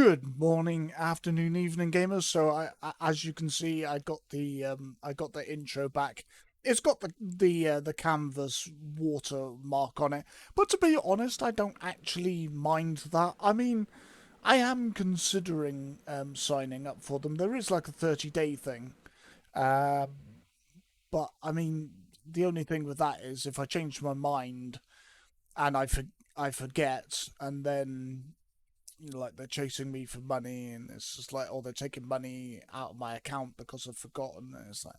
Good morning, afternoon, evening, gamers. As you can see, I got the intro back. It's got the canvas watermark on it, but to be honest, I don't actually mind that. I mean, I am considering signing up for them. There is like a 30-day thing, um, but I mean, the only thing with that is if I change my mind and I forget, and then like they're chasing me for money, and it's just like, oh, they're taking money out of my account because I've forgotten. And it's like,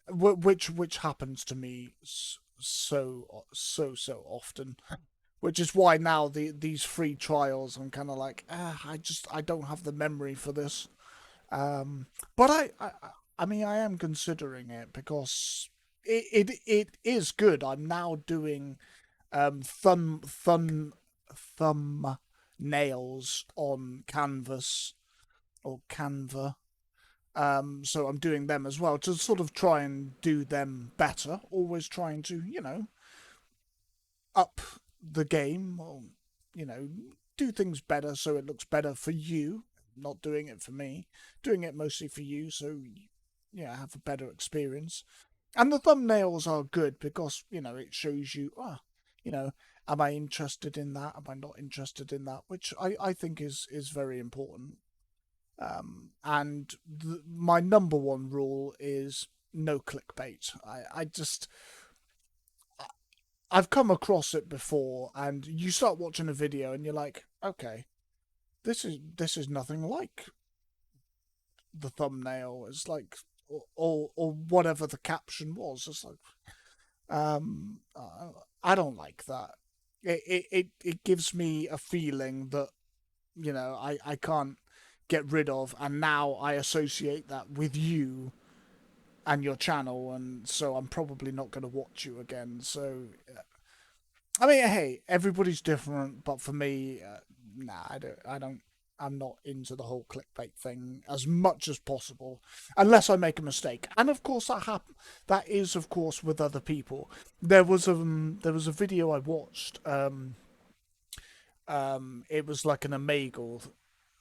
which happens to me so often. Which is why now these free trials, I'm kind of like, I don't have the memory for this. But I mean, I am considering it because it is good. I'm now doing thumb nails on canvas or Canva. So I'm doing them as well to sort of try and do them better. Always trying to, up the game or, you know, do things better so it looks better for you. Not doing it for me, doing it mostly for you. So, yeah, have a better experience. And the thumbnails are good because, it shows you, you know, am I interested in that? Am I not interested in that? Which I think is very important. And my number one rule is no clickbait. I've come across it before, and you start watching a video and you're like, okay, this is nothing like the thumbnail. It's like, or whatever the caption was. It's like, I don't like that. It gives me a feeling that I can't get rid of, and now I associate that with you and your channel, and so I'm probably not going to watch you again. So I mean, hey, everybody's different, but for me, nah, I don't. I'm not into the whole clickbait thing as much as possible, unless I make a mistake. And of course, that is, of course, with other people. There was a video I watched. It was like an Omegle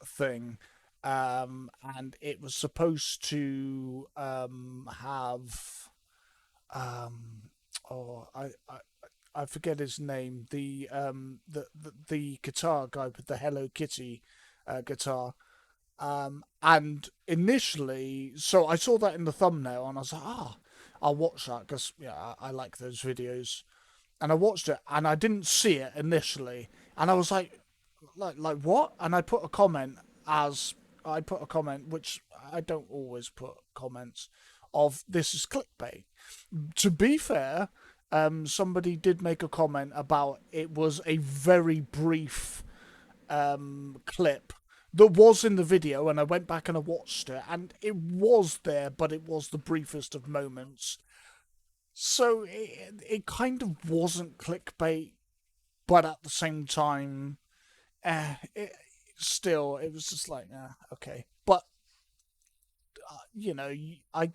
thing, and it was supposed to have oh I forget his name, the guitar guy with the Hello Kitty guitar. And initially, so I saw that in the thumbnail, and I was like, I'll watch that because yeah, I like those videos. And I watched it, and I didn't see it initially, and I was like what? And I put a comment, which I don't always put comments of this is clickbait. To be fair, somebody did make a comment about it was a very brief clip that was in the video, and I went back and I watched it, and it was there, but it was the briefest of moments. So it kind of wasn't clickbait, but at the same time, still, it was just like, okay. But you know, I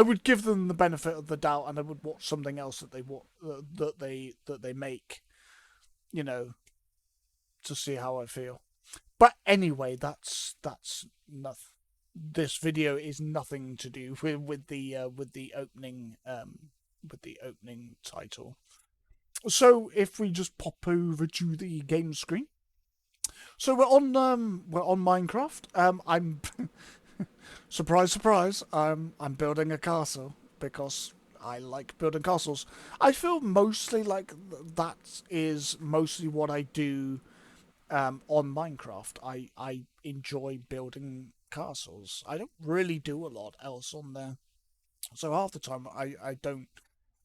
would give them the benefit of the doubt, and I would watch something else that they make, you know, to see how I feel. But anyway, that's nothing. This video is nothing to do with the opening title. So if we just pop over to the game screen, so we're on Minecraft. I'm surprise surprise. I'm building a castle because I like building castles. I feel mostly like that is mostly what I do on Minecraft. I enjoy building castles. I don't really do a lot else on there. So half the time I don't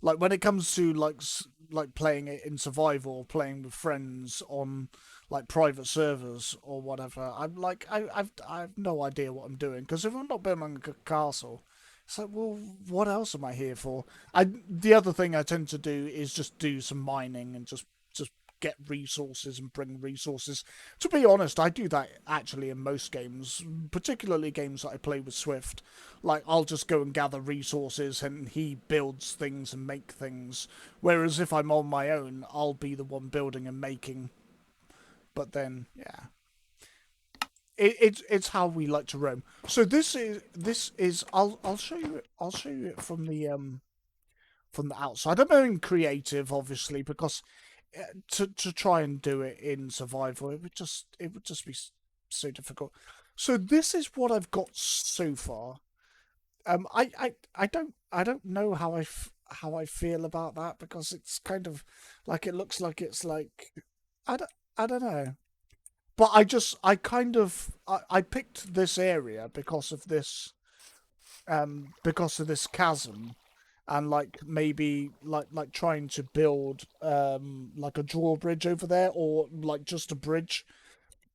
like when it comes to like playing it in survival, playing with friends on like private servers or whatever. I'm like I have no idea what I'm doing because if I'm not building a castle, it's like, well, what else am I here for? The other thing I tend to do is just do some mining and just get resources and bring resources. To be honest, I do that actually in most games, particularly games that I play with Swift. Like, I'll just go and gather resources and he builds things and make things. Whereas if I'm on my own, I'll be the one building and making. But then, yeah. it's how we like to roam. So this is I'll show you it. I'll show you it from the outside. I'm in creative, obviously, because to try and do it in survival, it would just be so difficult. So this is what I've got so far. I don't know how I feel about that because it's kind of like it looks like it's like I don't I don't know. But I kind of I picked this area because of this chasm, and like maybe like trying to build like a drawbridge over there, or like just a bridge.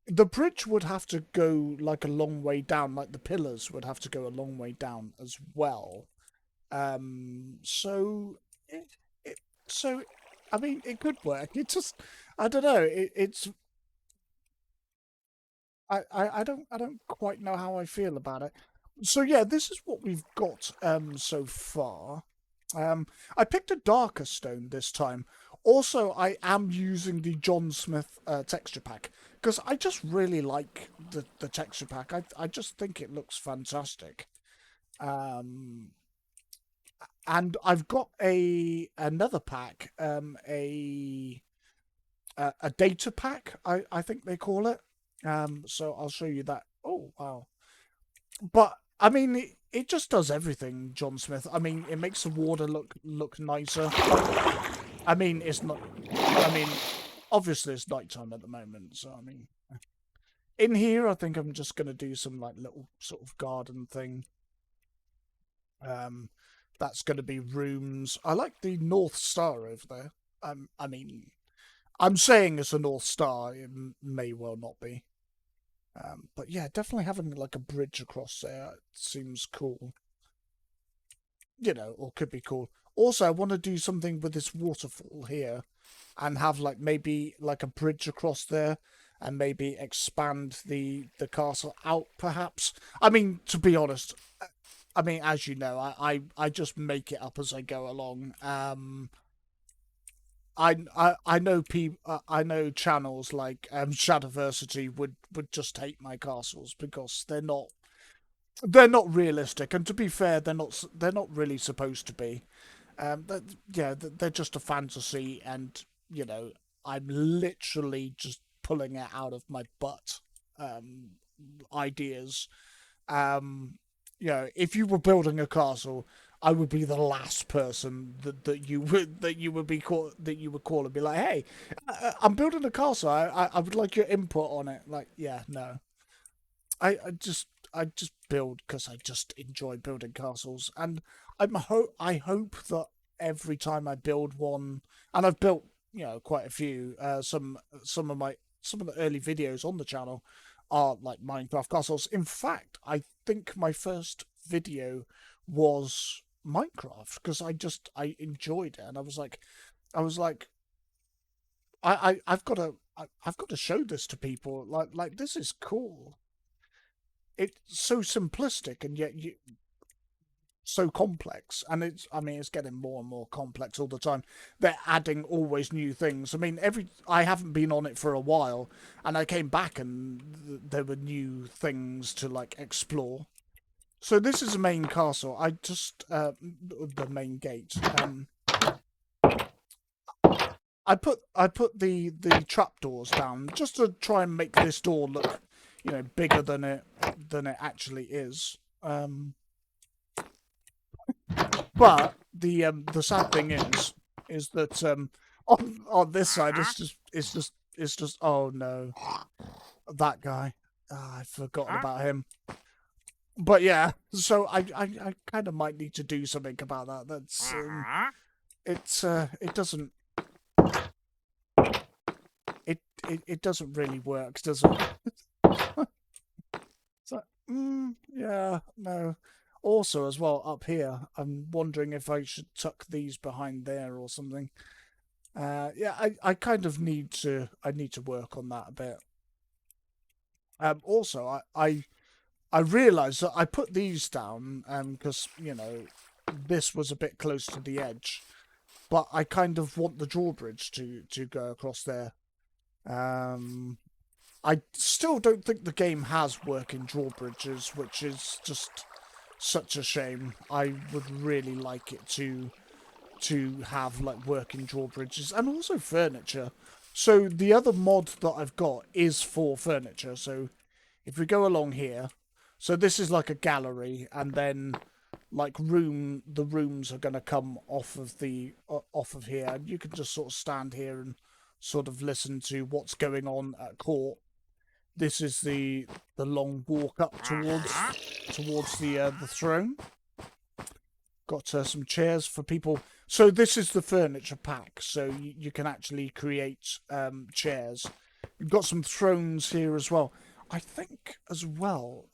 The bridge would have to go like a long way down, like the pillars would have to go a long way down as well. So it so I mean it could work. It just I don't know. It's I don't quite know how I feel about it. So yeah, this is what we've got so far. I picked a darker stone this time. Also, I am using the John Smith texture pack because I just really like the texture pack. I just think it looks fantastic. Um, and I've got another pack, a data pack. I think they call it. So I'll show you that. Oh wow! But I mean, it just does everything, John Smith. I mean, it makes the water look nicer. I mean, it's not. I mean, obviously it's nighttime at the moment, so I mean, in here, I think I'm just gonna do some like little sort of garden thing. Um, that's gonna be rooms. I like the North Star over there. I mean, I'm saying it's a North Star. It may well not be. But yeah, definitely having like a bridge across there seems cool. Or could be cool. Also, I want to do something with this waterfall here and have like maybe like a bridge across there and maybe expand the castle out perhaps. I mean, to be honest, I mean, as you know, I just make it up as I go along. I know I know channels like Shadowversity would just hate my castles because they're not realistic, and to be fair, they're not really supposed to be. That, yeah, they're just a fantasy, and you know, I'm literally just pulling it out of my butt. Um, Ideas. Um, if you were building a castle, I would be the last person that you would call and be like, "Hey, I'm building a castle. I would like your input on it." Like, yeah, no, I just build because I just enjoy building castles, and I hope that every time I build one, and I've built quite a few. Some of the early videos on the channel are like Minecraft castles. In fact, I think my first video was Minecraft because I enjoyed it, and I was like I've got to show this to people. Like this is cool. It's so simplistic and yet so complex, and I mean it's getting more and more complex all the time. They're adding always new things. I mean, I haven't been on it for a while, and I came back and there were new things to like explore. So this is the main castle. I just the main gate. I put the trapdoors down just to try and make this door look bigger than it actually is. But the sad thing is that on this side it's just oh no, that guy. Ah, I've forgotten about him. But yeah, so I kind of might need to do something about that. It doesn't it doesn't really work, does it? So, yeah, no. Also, as well, up here, I'm wondering if I should tuck these behind there or something. Yeah, I kind of I need to work on that a bit. Also, I realised that I put these down because this was a bit close to the edge, but I kind of want the drawbridge to go across there. Um, I still don't think the game has working drawbridges, which is just such a shame. I would really like it to have like working drawbridges and also furniture. So the other mod that I've got is for furniture. So if we go along here, so this is like a gallery, and then like the rooms are going to come off of here, and you can just sort of stand here and sort of listen to what's going on at court. This is the long walk up towards the throne. Got some chairs for people. So this is the furniture pack. So you can actually create chairs. You've got some thrones here as well. I think as well.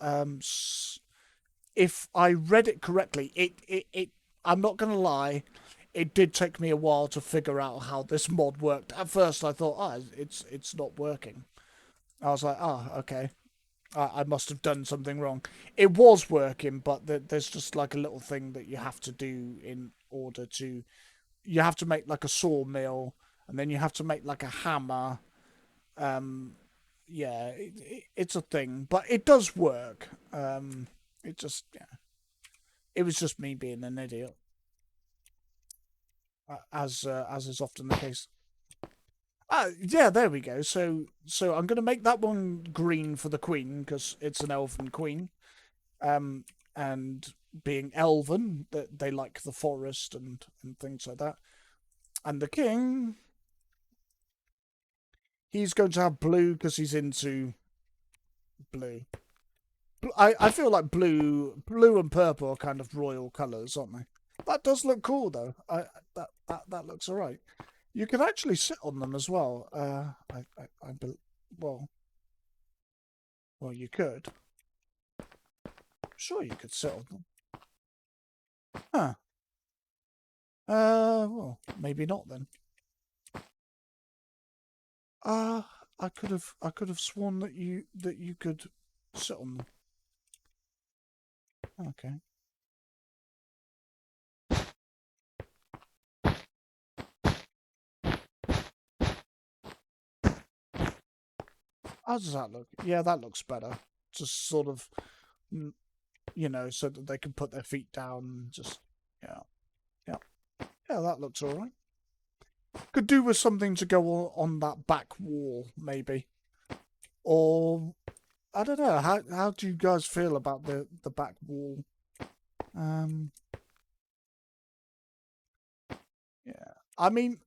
If I read it correctly, it I'm not gonna lie, it did take me a while to figure out how this mod worked. At first, I thought, it's not working. I was like, okay. I must have done something wrong. It was working, but there's just like a little thing that you have to do in order to. You have to make like a sawmill, and then you have to make like a hammer. Um, yeah, it's a thing, but it does work. It just yeah, it was just me being an idiot, as is often the case. Yeah, there we go. So I'm gonna make that one green for the queen because it's an elven queen. Um, and being elven, that they like the forest and things like that. And the king, he's going to have blue because he's into blue. I feel like blue and purple are kind of royal colours, aren't they? That does look cool though. That looks alright. You can actually sit on them as well. Well, well, you could. Sure, you could sit on them. Huh. Well, maybe not then. Uh, I could have sworn that you could sit on them. Okay. How does that look? Yeah, that looks better. Just sort of, so that they can put their feet down and just, yeah, yeah, yeah. That looks all right. Could do with something to go on that back wall, maybe, or I don't know. How do you guys feel about the back wall? Um, yeah. I mean,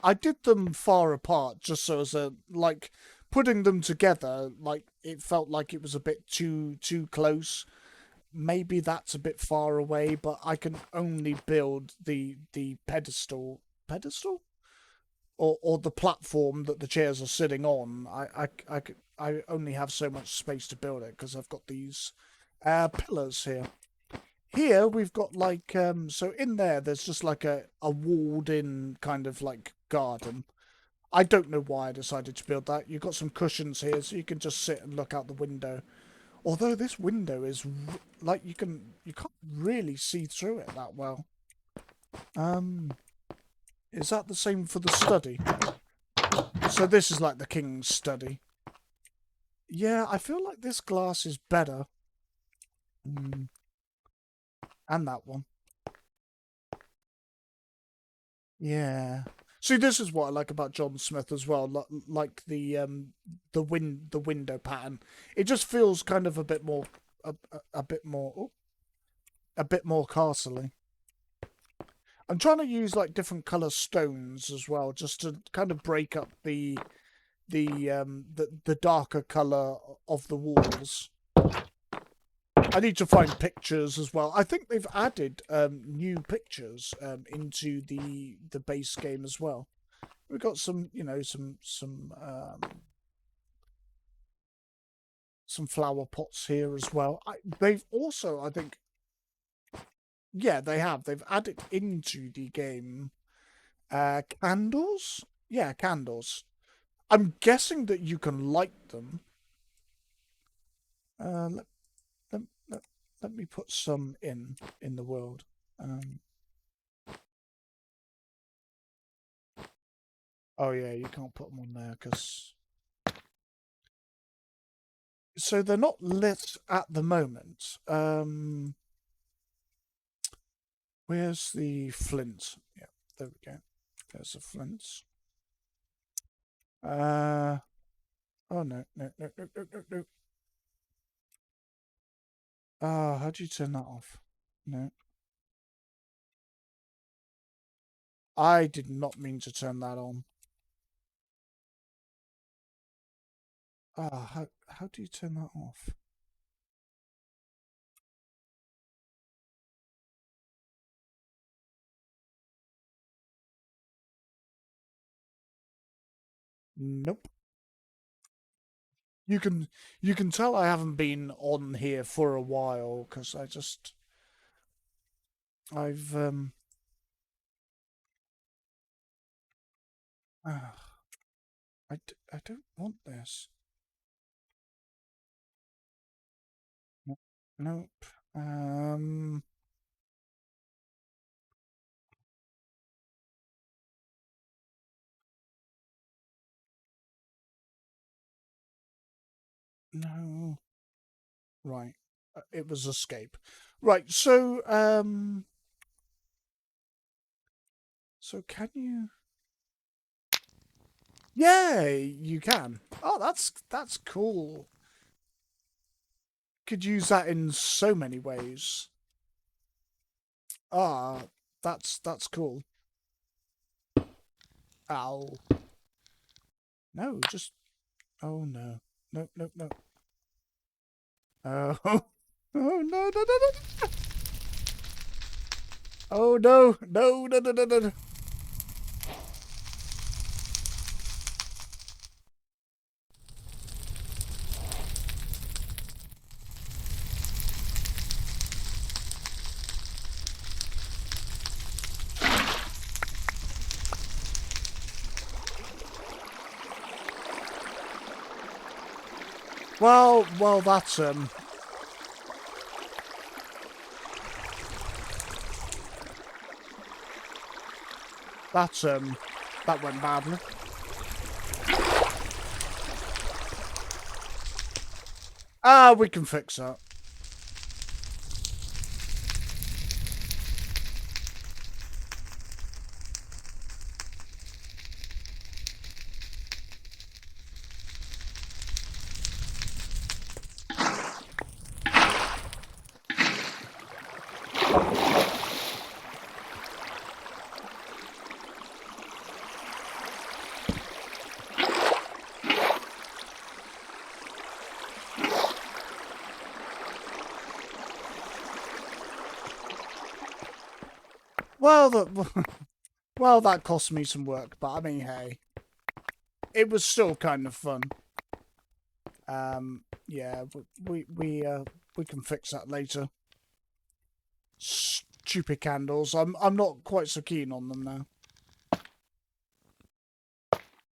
I did them far apart just so as a like putting them together. Like it felt like it was a bit too close. Maybe that's a bit far away, but I can only build the pedestal or the platform that the chairs are sitting on. I only have so much space to build it because I've got these pillars here. Here we've got like so in there's just like a walled in kind of like garden. I don't know why I decided to build that. You've got some cushions here so you can just sit and look out the window. Although this window is like you can't really see through it that well. Um is that the same for the study? So this is like the king's study. Yeah, I feel like this glass is better. Mm, and that one. Yeah. See, this is what I like about John Smith as well. Like the window pattern. It just feels kind of a bit more a bit more a bit more castle-y. I'm trying to use like different color stones as well, just to kind of break up the darker color of the walls. I need to find pictures as well. I think they've added new pictures into the base game as well. We've got some, some flower pots here as well. They've also, I think, yeah, they have. They've added into the game candles. Yeah, candles. I'm guessing that you can light them. Let, let, let, let me put some in the world. Oh yeah, you can't put them on there because So they're not lit at the moment. Where's the flint? Yeah, there we go. There's the flints. Oh no, no, no, no, no, no, no. Ah, how do you turn that off? No. I did not mean to turn that on. Ah, how do you turn that off? Nope. You can tell I haven't been on here for a while because I've uh, I don't want this. Nope. Nope. No. Right. It was escape. Right. So can you? Yeah, you can. Oh, that's cool. Could use that in so many ways. Ah, that's cool. Ow. No, just oh no. No, no, no. Oh. Oh no, no, no, no. Oh no. No, no, no, no, no. Well, that went badly. Ah, we can fix that. Well, well, that cost me some work, but I mean, hey, it was still kind of fun. Yeah, we can fix that later. Stupid candles. I'm not quite so keen on them now.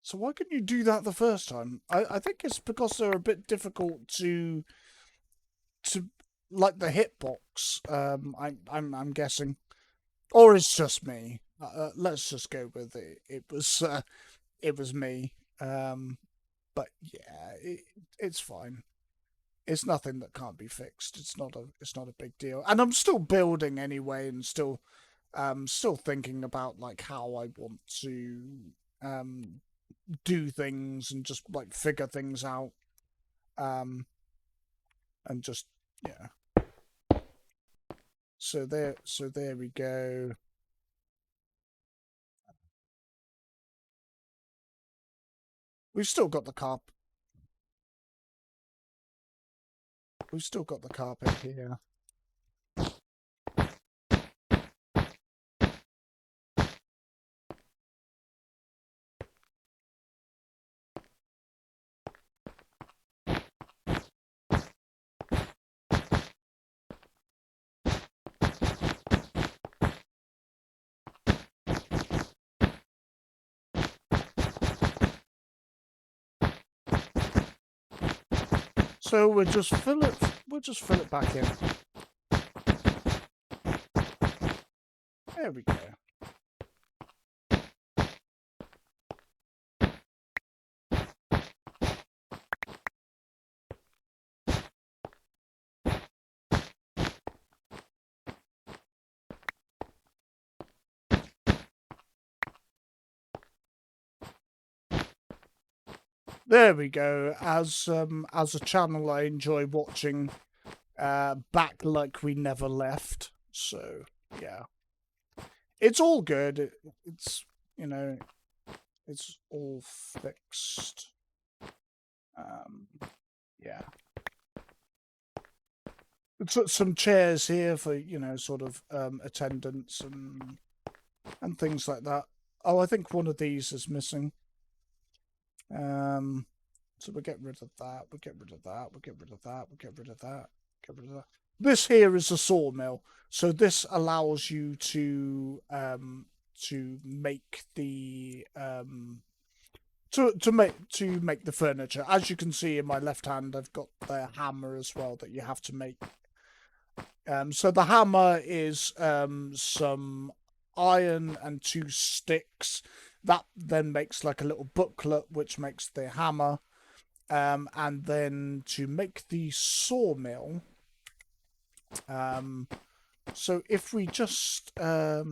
So why couldn't you do that the first time? I think it's because they're a bit difficult to like the hitbox. I'm guessing, or it's just me. Let's just go with it. It was me. But yeah, it's fine. It's nothing that can't be fixed. It's not a big deal. And I'm still building anyway, and still thinking about like how I want to um do things and just like figure things out. Um, and just yeah. So there we go. We've still got the carp. We've still got the carpet here. So we'll just fill it back in. There we go. There we go. As a channel, I enjoy watching Back Like We Never Left. So yeah, it's all good. It's you know, it's all fixed. Um, yeah, it's some chairs here for sort of attendance and things like that. Oh, I think one of these is missing. So we'll get rid of that. We'll get rid of that. We'll get rid of that. We'll get rid of that. Get rid of that. This here is a sawmill, so this allows you to make the to make the furniture. As you can see in my left hand, I've got the hammer as well that you have to make. So the hammer is some iron and 2 sticks. That then makes like a little booklet, which makes the hammer. And then to make the sawmill, so if we just, I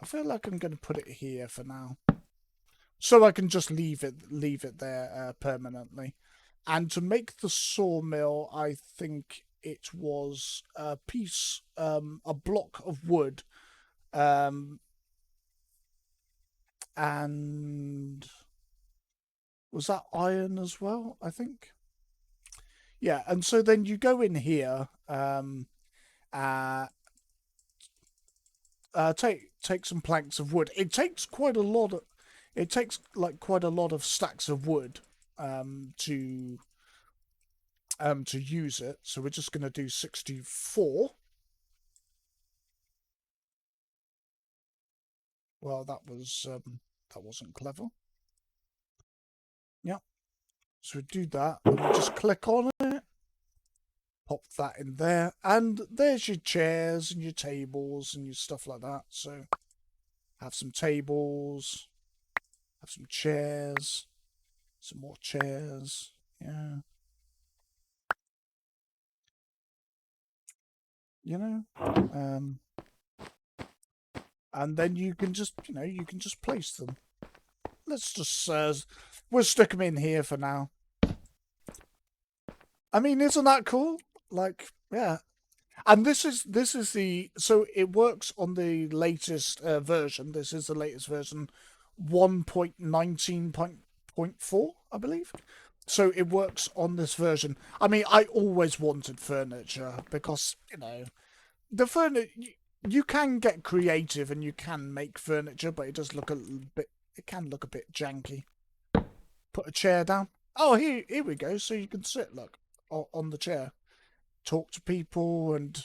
feel like I'm going to put it here for now, so I can just leave it there permanently. And to make the sawmill, I think it was a piece, a block of wood, and was that iron as well? I think. Yeah, and so then you go in here, uh, take some planks of wood. It takes quite a lot of, it takes like quite a lot of stacks of wood, to use it. So we're just gonna do 64. Well, that wasn't clever. Yeah. So we do that, and we just click on it, pop that in there, and there's your chairs and your tables and your stuff like that. So have some tables, have some chairs, some more chairs. Yeah. You know, and then you can just place them. Let's just we'll stick them in here for now. I mean, isn't that cool? Like, yeah. And this is the, so it works on the latest version. This is the latest version, 1.19.4, I believe. So it works on this version. I mean, I always wanted furniture because the furniture. You can get creative and you can make furniture, but it does look a bit. It can look a bit janky. Put a chair down. Oh, here we go. So you can sit, look, on the chair, talk to people, and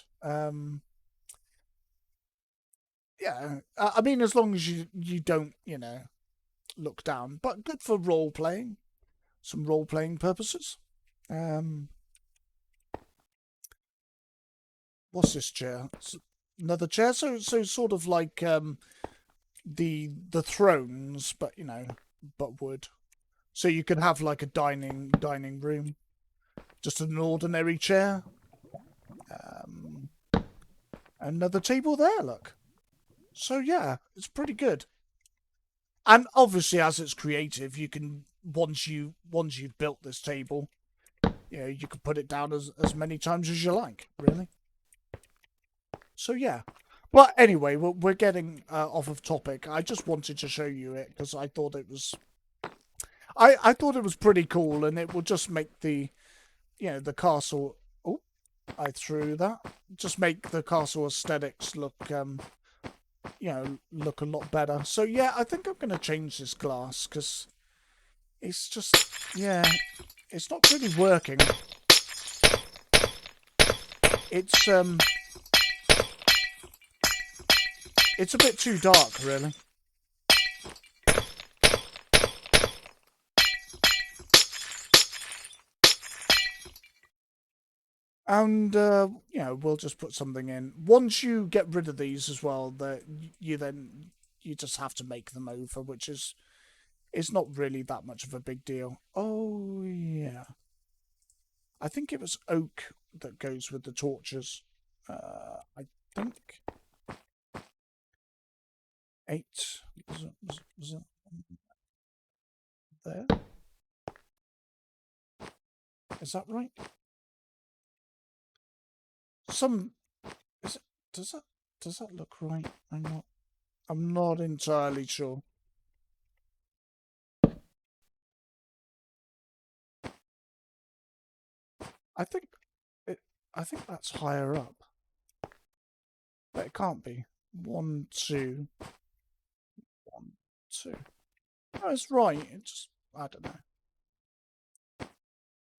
yeah. I mean, as long as you don't look down, but good for role playing. Some role playing purposes. Um, what's this chair? It's another chair. So sort of like the thrones, but but wood. So you can have like a dining room, just an ordinary chair. Another table there, look. So yeah, it's pretty good. And obviously, as it's creative, you can once you've built this table, you can put it down as many times as you like, really. So yeah. But anyway, we're getting off of topic. I just wanted to show you it because I thought it was, I thought it was pretty cool, and it will just make the the castle. Oh, I threw that. Just make the castle aesthetics look look a lot better. So yeah, I think I'm gonna change this glass because it's just it's not really working. It's a bit too dark, really. And we'll just put something in. Once you get rid of these as well, that you just have to make them over, which is it's not really that much of a big deal. Oh yeah, I think it was oak that goes with the torches. I think 8. Was it? there. Is that right? Some is it, does that look right? I'm not entirely sure. I think it I think that's higher up. But it can't be. 1, 2, 1, 2. No, it's right. It just I don't know.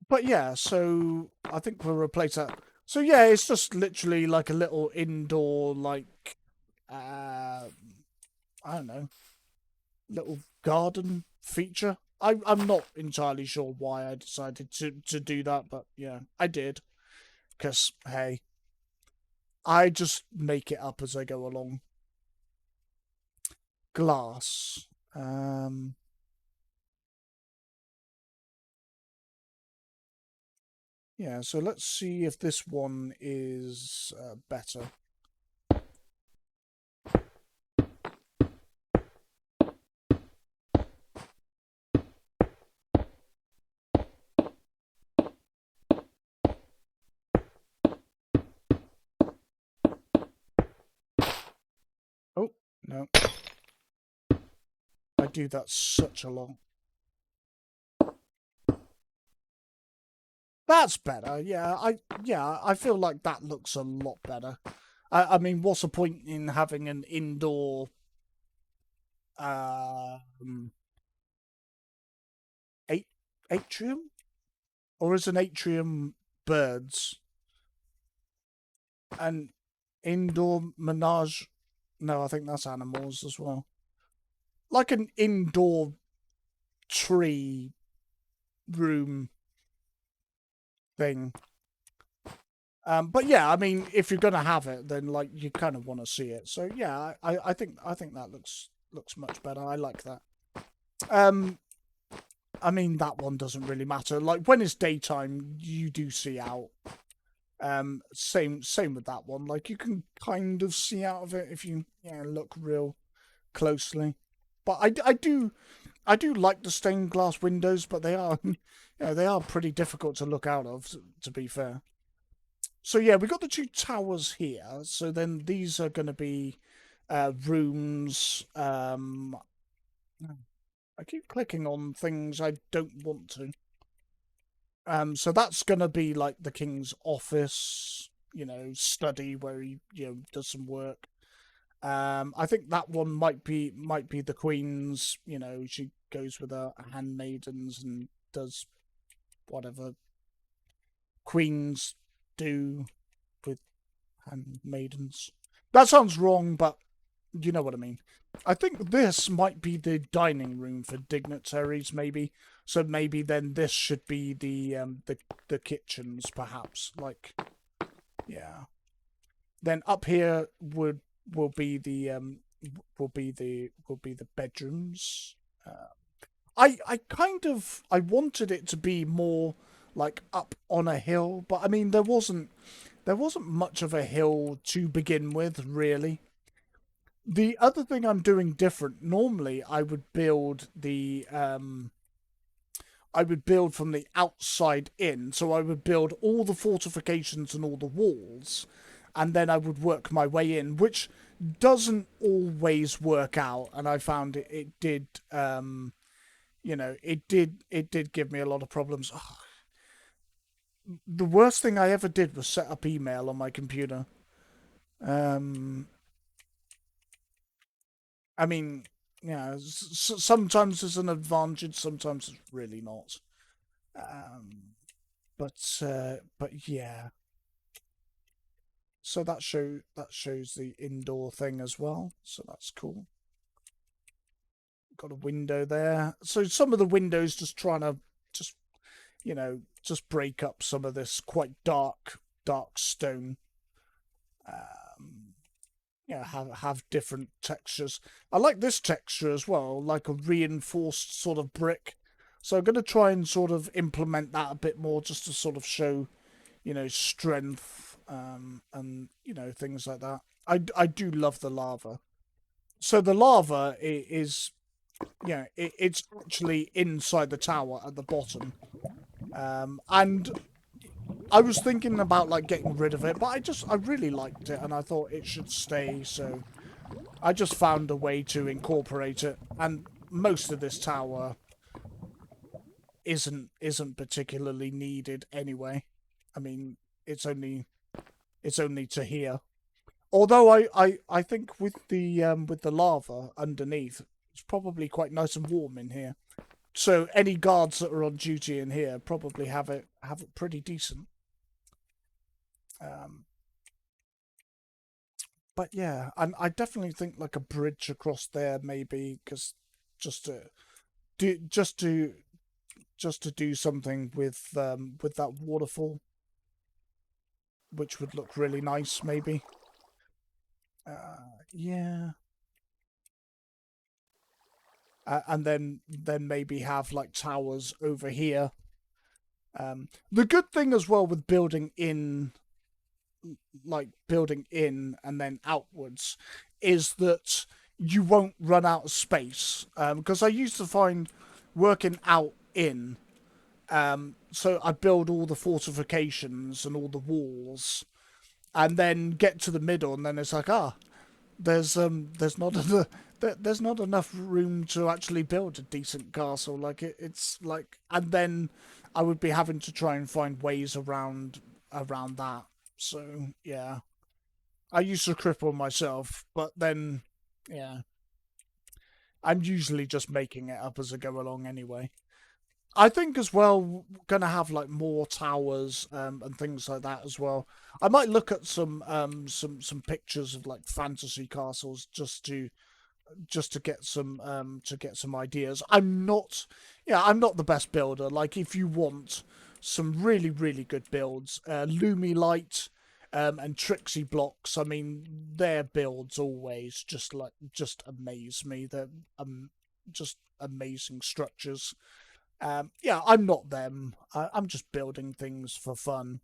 But yeah, so I think we'll replace that. So yeah, it's just literally like a little indoor, like, I don't know, little garden feature. I'm not entirely sure why I decided to do that, but yeah, I did. Because, hey, I just make it up as I go along. Glass. Yeah, so let's see if this one is better. Oh, no. I do that such a lot. That's better. I feel like that looks a lot better. I mean, what's the point in having an indoor um atrium? Or is an atrium birds? An indoor menage? No, I think that's animals as well. Like an indoor tree room thing. But yeah, I mean, if you're gonna have it, then like you kind of want to see it. So yeah, I think that looks much better. I like that. Um, I mean that one doesn't really matter. Like when it's daytime, you do see out. Same with that one. Like you can kind of see out of it if you look real closely. But I do like the stained glass windows, but they are they are pretty difficult to look out of. To be fair. So yeah, we got the two towers here. So then these are going to be rooms. I keep clicking on things I don't want to. So that's going to be like the king's office, study where he does some work. I think that one might be the queen's. She goes with her handmaidens and does whatever queens do with handmaidens. That sounds wrong, but you know what I mean. I think this might be the dining room for dignitaries, maybe. So maybe then this should be the kitchens, perhaps. Like, yeah. Then up here will be the will be the bedrooms. I kind of I wanted it to be more like up on a hill, but I mean there wasn't much of a hill to begin with, really. The other thing I'm doing different, normally I would build from the outside in, so I would build all the fortifications and all the walls, and then I would work my way in, which doesn't always work out, and I found it did it did give me a lot of problems. Oh, the worst thing I ever did was set up email on my computer. Um, I mean, yeah, sometimes it's an advantage, sometimes it's really not. Um, but yeah. So that shows the indoor thing as well. So that's cool. Got a window there. So some of the windows just trying to just just break up some of this quite dark stone. Um, have different textures. I like this texture as well, like a reinforced sort of brick. So I'm going to try and sort of implement that a bit more, just to sort of show, strength, and things like that. I do love the lava. So the lava is yeah, it's actually inside the tower at the bottom. And I was thinking about like getting rid of it, but I really liked it and I thought it should stay, so I just found a way to incorporate it. And most of this tower isn't particularly needed anyway. I mean, it's only it's only to here. Although I think with the lava underneath, it's probably quite nice and warm in here. So any guards that are on duty in here probably have it pretty decent. Um, but yeah, and I definitely think like a bridge across there maybe, because just to do just to do something with that waterfall, which would look really nice maybe. Yeah, and then maybe have like towers over here. The good thing as well with building in, like building in and then outwards, is that you won't run out of space. Because I used to find working out in, so I build all the fortifications and all the walls, and then get to the middle, and then it's like, there's not enough, there's not enough room to actually build a decent castle. Like it's like, and then I would be having to try and find ways around that. So yeah, I used to cripple myself, but then yeah, I'm usually just making it up as I go along anyway. I think as well, gonna have like more towers and things like that as well. I might look at some pictures of like fantasy castles just to get some ideas. I'm not the best builder. Like if you want some really good builds, Lumi Light and Trixie blocks. I mean, their builds always just amaze me. They're just amazing structures. Yeah, I'm not them. I'm just building things for fun.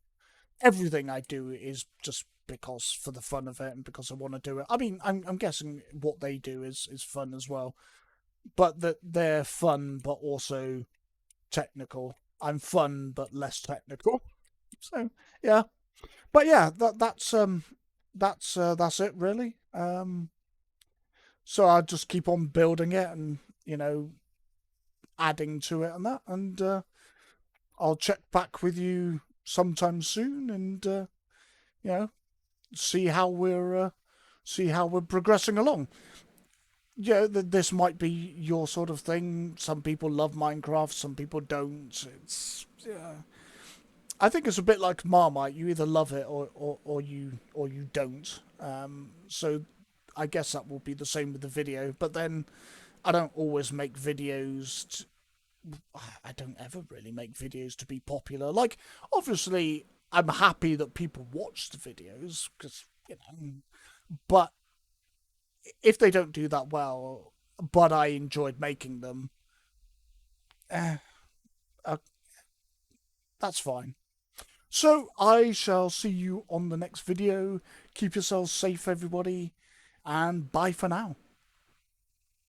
Everything I do is just because for the fun of it and because I want to do it. I mean, I'm guessing what they do is fun as well, but that they're fun but also technical. I'm fun but less technical. So yeah, but yeah, that's it really. So I just keep on building it and adding to it and that, and I'll check back with you sometime soon and you know see how we're progressing along. Yeah, this might be your sort of thing. Some people love Minecraft, some people don't. It's yeah. I think it's a bit like Marmite. You either love it or you don't. So I guess that will be the same with the video. But then I don't always make videos. I don't ever really make videos to be popular. Like obviously, I'm happy that people watch the videos because but if they don't do that well, but I enjoyed making them, eh, uh, that's fine. So I shall see you on the next video. Keep yourselves safe, everybody, and bye for now.